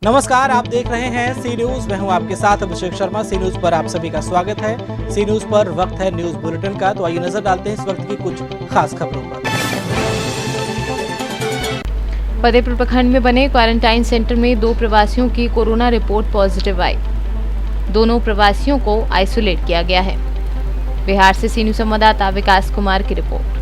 नमस्कार, आप देख रहे हैं सी न्यूज। मैं हूं आपके साथ अभिषेक शर्मा। सी न्यूज पर आप सभी का स्वागत है। सी न्यूज पर वक्त है न्यूज बुलेटिन का, तो आइए नजर डालते हैं इस वक्त की कुछ खास खबरों पर। फतेहपुर प्रखंड में बने क्वारंटाइन सेंटर में 2 प्रवासियों की कोरोना रिपोर्ट पॉजिटिव आई। दोनों प्रवासियों को आइसोलेट किया गया है। बिहार से सी न्यूज संवाददाता विकास कुमार की रिपोर्ट।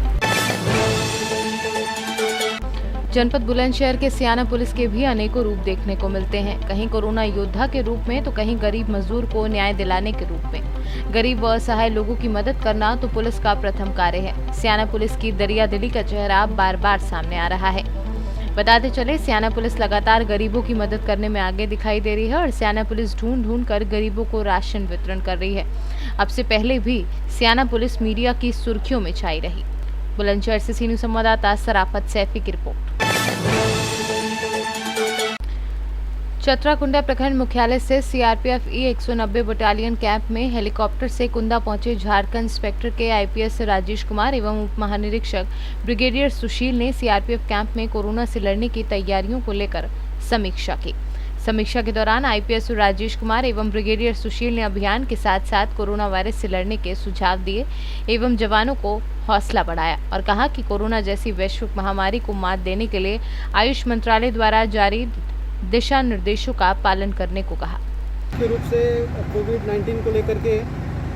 जनपद बुलंदशहर के सियाना पुलिस के भी अनेकों रूप देखने को मिलते हैं। कहीं कोरोना योद्धा के रूप में तो कहीं गरीब मजदूर को न्याय दिलाने के रूप में। गरीब व असहाय लोगों की मदद करना तो पुलिस का प्रथम कार्य है। सियाना पुलिस की दरियादिली का चेहरा बार बार सामने आ रहा है। बताते चले, सियाना पुलिस लगातार गरीबों की मदद करने में आगे दिखाई दे रही है और सियाना पुलिस ढूंढ कर गरीबों को राशन वितरण कर रही है। अब से पहले भी सियाना पुलिस मीडिया की सुर्खियों में छाई रही। बुलंदशहर से सी न्यूज संवाददाता सराफत सैफी की रिपोर्ट। चतरा कुंडा प्रखंड मुख्यालय से सीआरपीएफ E-190 बटालियन कैंप में हेलीकॉप्टर से कुंदा पहुंचे झारखंड इंस्पेक्टर के आईपीएस राजेश कुमार एवं उप महानिरीक्षक ब्रिगेडियर सुशील ने सीआरपीएफ कैंप में कोरोना से लड़ने की तैयारियों को लेकर समीक्षा की। समीक्षा के दौरान आईपीएस राजेश कुमार एवं ब्रिगेडियर सुशील ने अभियान के साथ साथ कोरोना वायरस से लड़ने के सुझाव दिए एवं जवानों को हौसला बढ़ाया और कहा कि कोरोना जैसी वैश्विक महामारी को मात देने के लिए आयुष मंत्रालय द्वारा जारी दिशा निर्देशों का पालन करने को कहा। मुख्य रूप से कोविड-19 को लेकर के,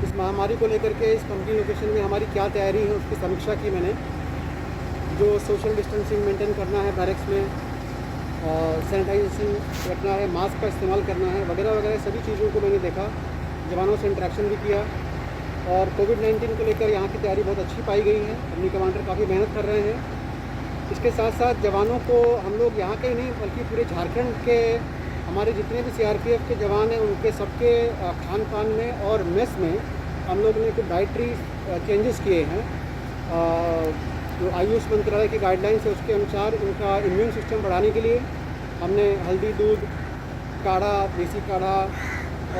इस महामारी को लेकर के इस कंपनी लोकेशन में हमारी क्या तैयारी है उसकी समीक्षा की मैंने। जो सोशल डिस्टेंसिंग मेंटेन करना है बैरक्स में, सैनिटाइजेशन रखना है, मास्क का इस्तेमाल करना है, वगैरह वगैरह सभी चीज़ों को मैंने देखा। जवानों से इंटरेक्शन भी किया और कोविड-19 को लेकर यहाँ की तैयारी बहुत अच्छी पाई गई है। अपनी कमांडर काफ़ी मेहनत कर रहे हैं। इसके साथ साथ जवानों को हम लोग यहाँ के ही नहीं बल्कि पूरे झारखंड के हमारे जितने भी सीआरपीएफ के जवान हैं उनके सबके खान पान में और मेस में हम लोग ने कुछ डाइटरी चेंजेस किए हैं। जो आयुष मंत्रालय की गाइडलाइंस है उसके अनुसार उनका इम्यून सिस्टम बढ़ाने के लिए हमने हल्दी दूध काढ़ा, देसी काढ़ा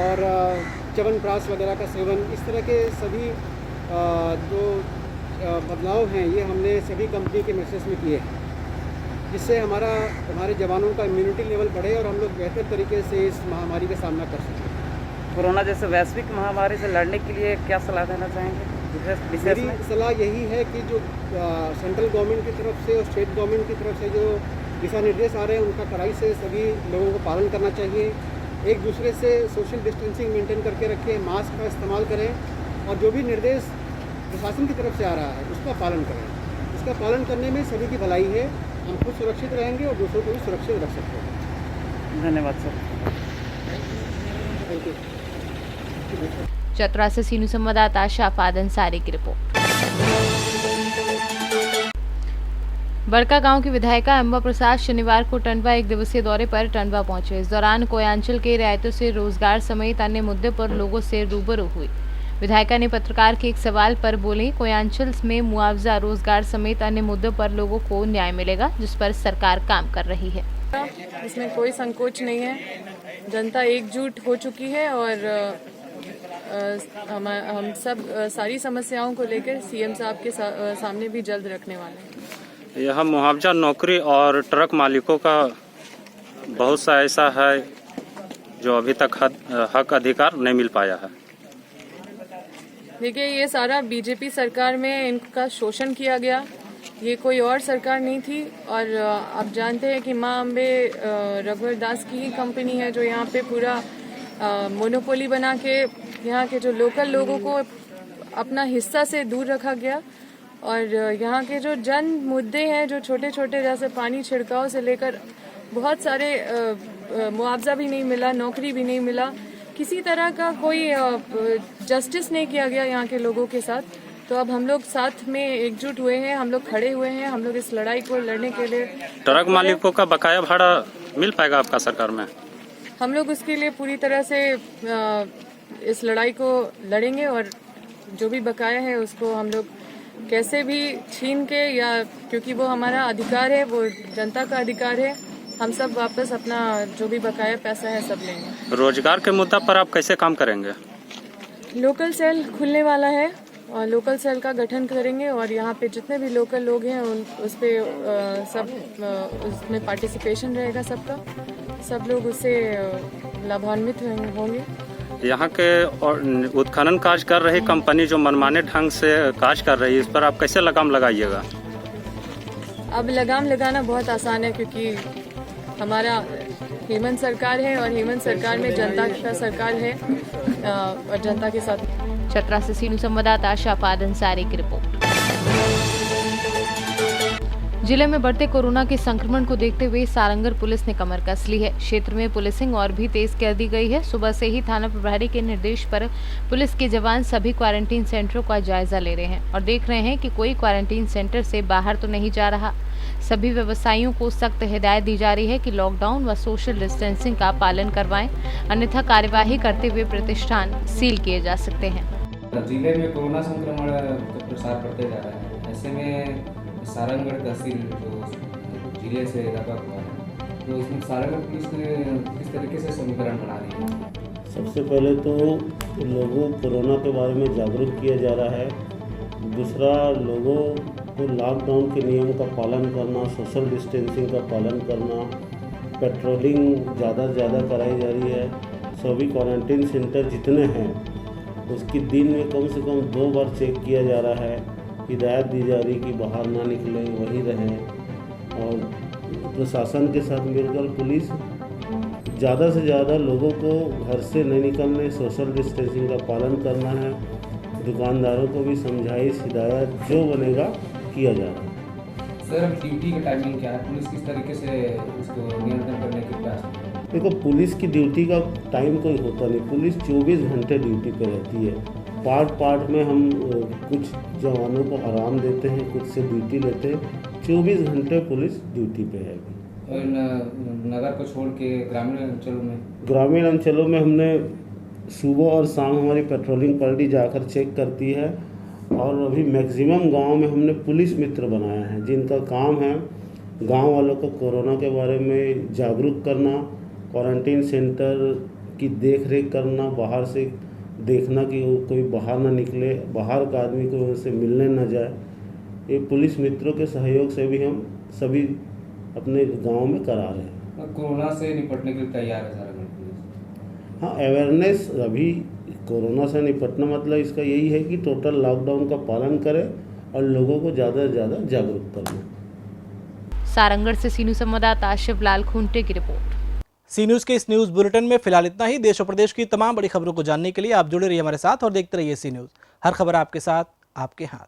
और च्यवनप्राश वगैरह का सेवन, इस तरह के सभी जो बदलाव हैं ये हमने सभी कंपनी के मैसेज में किए हैं, जिससे हमारे जवानों का इम्यूनिटी लेवल बढ़े और हम लोग बेहतर तरीके से इस महामारी का सामना कर सकें। कोरोना जैसे वैश्विक महामारी से लड़ने के लिए क्या सलाह देना चाहेंगे? मेरी सलाह यही है कि जो सेंट्रल गवर्नमेंट की तरफ से और स्टेट गवर्नमेंट की तरफ से जो दिशा निर्देश आ रहे हैं उनका कड़ाई से सभी लोगों को पालन करना चाहिए। एक दूसरे से सोशल डिस्टेंसिंग मेंटेन करके रखें, मास्क का इस्तेमाल करें और जो भी निर्देश प्रशासन की तरफ से आ रहा है उसका पालन करें। इसका पालन करने में सभी की भलाई है। हम खुद सुरक्षित रहेंगे और दूसरों को भी सुरक्षित रख सकते हैं। धन्यवाद सर। Thank you. चतरा से सी न्यूज संवाददाता शाफाद अंसारी की रिपोर्ट। बड़का गांव की विधायिका अंबा प्रसाद शनिवार को टंडवा एक दिवसीय दौरे पर टंडवा पहुंचे। इस दौरान कोयांचल के रियायतों से रोजगार समेत अन्य मुद्दे पर लोगों से रूबरू हुई। विधायिका ने पत्रकार के एक सवाल पर बोली, कोयांचल में मुआवजा, रोजगार समेत अन्य मुद्दों पर लोगों को न्याय मिलेगा, जिस पर सरकार काम कर रही है। इसमें कोई संकोच नहीं है। जनता एकजुट हो चुकी है और हम सब सारी समस्याओं को लेकर सीएम साहब के सामने भी जल्द रखने वाले हैं। यह मुआवजा, नौकरी और ट्रक मालिकों का बहुत सा ऐसा है जो अभी तक हक अधिकार नहीं मिल पाया है। देखिए, ये सारा बीजेपी सरकार में इनका शोषण किया गया। ये कोई और सरकार नहीं थी और आप जानते हैं कि माँ अम्बे रघुवर दास की ही कंपनी है जो यहाँ पे पूरा मोनोपोली बना के यहाँ के जो लोकल लोगों को अपना हिस्सा से दूर रखा गया। और यहाँ के जो जन मुद्दे हैं, जो छोटे छोटे, जैसे पानी छिड़काव से लेकर बहुत सारे मुआवजा भी नहीं मिला, नौकरी भी नहीं मिला, किसी तरह का कोई जस्टिस नहीं किया गया यहाँ के लोगों के साथ। तो अब हम लोग साथ में एकजुट हुए हैं, हम लोग खड़े हुए हैं, हम लोग इस लड़ाई को लड़ने के लिए। ट्रक मालिकों का बकाया भाड़ा मिल पाएगा आपका सरकार में? हम लोग उसके लिए पूरी तरह से इस लड़ाई को लड़ेंगे और जो भी बकाया है उसको हम लोग कैसे भी छीन के, या क्योंकि वो हमारा अधिकार है, वो जनता का अधिकार है, हम सब वापस अपना जो भी बकाया पैसा है सब लेंगे। रोजगार के मुद्दा पर आप कैसे काम करेंगे? लोकल सेल खुलने वाला है और लोकल सेल का गठन करेंगे और यहाँ पे जितने भी लोकल लोग हैं उस पर सब उसमें पार्टिसिपेशन रहेगा सबका, सब लोग उससे लाभान्वित होंगे। यहाँ के और उत्खनन कार्य कर रही कंपनी जो मनमाने ढंग से कार्य कर रही है, इस पर आप कैसे लगाम लगाइएगा? अब लगाम लगाना बहुत आसान है क्योंकि हमारा हेमंत सरकार है और हेमंत सरकार में जनता का सरकार है और जनता के साथ। चतरा से सी न्यूज़ संवाददाता आशा अंसारी की रिपोर्ट। जिले में बढ़ते कोरोना के संक्रमण को देखते हुए सारंगढ़ पुलिस ने कमर कस ली है। क्षेत्र में पुलिसिंग और भी तेज कर दी गई है। सुबह से ही थाना प्रभारी के निर्देश पर पुलिस के जवान सभी क्वारंटीन सेंटरों का जायजा ले रहे हैं और देख रहे हैं कि कोई क्वारंटीन सेंटर से बाहर तो नहीं जा रहा। सभी व्यवसायियों को सख्त हिदायत दी जा रही है कि लॉकडाउन व सोशल डिस्टेंसिंग का पालन करवाएं, अन्यथा कार्यवाही करते हुए प्रतिष्ठान सील किए जा सकते हैं। जिले में कोरोना संक्रमण का प्रसार बढ़ते जा रहा है। ऐसे में सारंगढ़ तहसील जो जिले से लगा हुआ है, तो इसमें सारंगढ़ किस तरीके से समीकरण बना रही है? सबसे पहले तो लोगों कोरोना के बारे में जागरूक किया जा रहा है। दूसरा, लोगों को लॉकडाउन के नियम का पालन करना, सोशल डिस्टेंसिंग का पालन करना, पेट्रोलिंग ज़्यादा से ज़्यादा कराई जा रही है। सभी क्वारंटीन सेंटर जितने हैं उसकी दिन में कम से कम 2 बार चेक किया जा रहा है। हिदायत दी जा रही कि बाहर ना निकलें, वहीं रहें। और प्रशासन के साथ मिलकर पुलिस ज़्यादा से ज़्यादा लोगों को घर से नहीं निकलने, सोशल डिस्टेंसिंग का पालन करना है। दुकानदारों को भी समझाइश हिदायत जो बनेगा किया जा रहा है। सर, ड्यूटी का टाइमिंग क्या है? पुलिस किस तरीके से उसको नियंत्रण करने के प्रयास? देखो, पुलिस की ड्यूटी का टाइम कोई होता नहीं। पुलिस 24 घंटे ड्यूटी पर रहती है। पार्ट में हम कुछ जवानों को आराम देते हैं, कुछ से ड्यूटी लेते हैं। 24 घंटे पुलिस ड्यूटी पे है। और नगर को छोड़ के ग्रामीण अंचलों में हमने सुबह और शाम हमारी पेट्रोलिंग पार्टी जाकर चेक करती है। और अभी मैक्सिमम गांव में हमने पुलिस मित्र बनाया है जिनका काम है गांव वालों को कोरोना के बारे में जागरूक करना, क्वारंटीन सेंटर की देख रेख करना, बाहर से देखना कि कोई बाहर ना निकले, बाहर का आदमी को उनसे मिलने ना जाए। ये पुलिस मित्रों के सहयोग से भी हम सभी अपने गांव में करा रहे हैं। कोरोना से निपटने के लिए तैयार है सारंगढ़ पुलिस? हाँ, अवेयरनेस। अभी कोरोना से निपटना मतलब इसका यही है कि टोटल लॉकडाउन का पालन करें और लोगों को ज़्यादा से ज़्यादा जागरूक करना। सारंगढ़ से सी न्यूज़ संवाददाता शिवलाल खूंटे की रिपोर्ट। सी न्यूज़ के इस न्यूज़ बुलेटिन में फिलहाल इतना ही। देश और प्रदेश की तमाम बड़ी खबरों को जानने के लिए आप जुड़े रहिए हमारे साथ और देखते रहिए सी न्यूज़। हर खबर आपके साथ, आपके हाथ।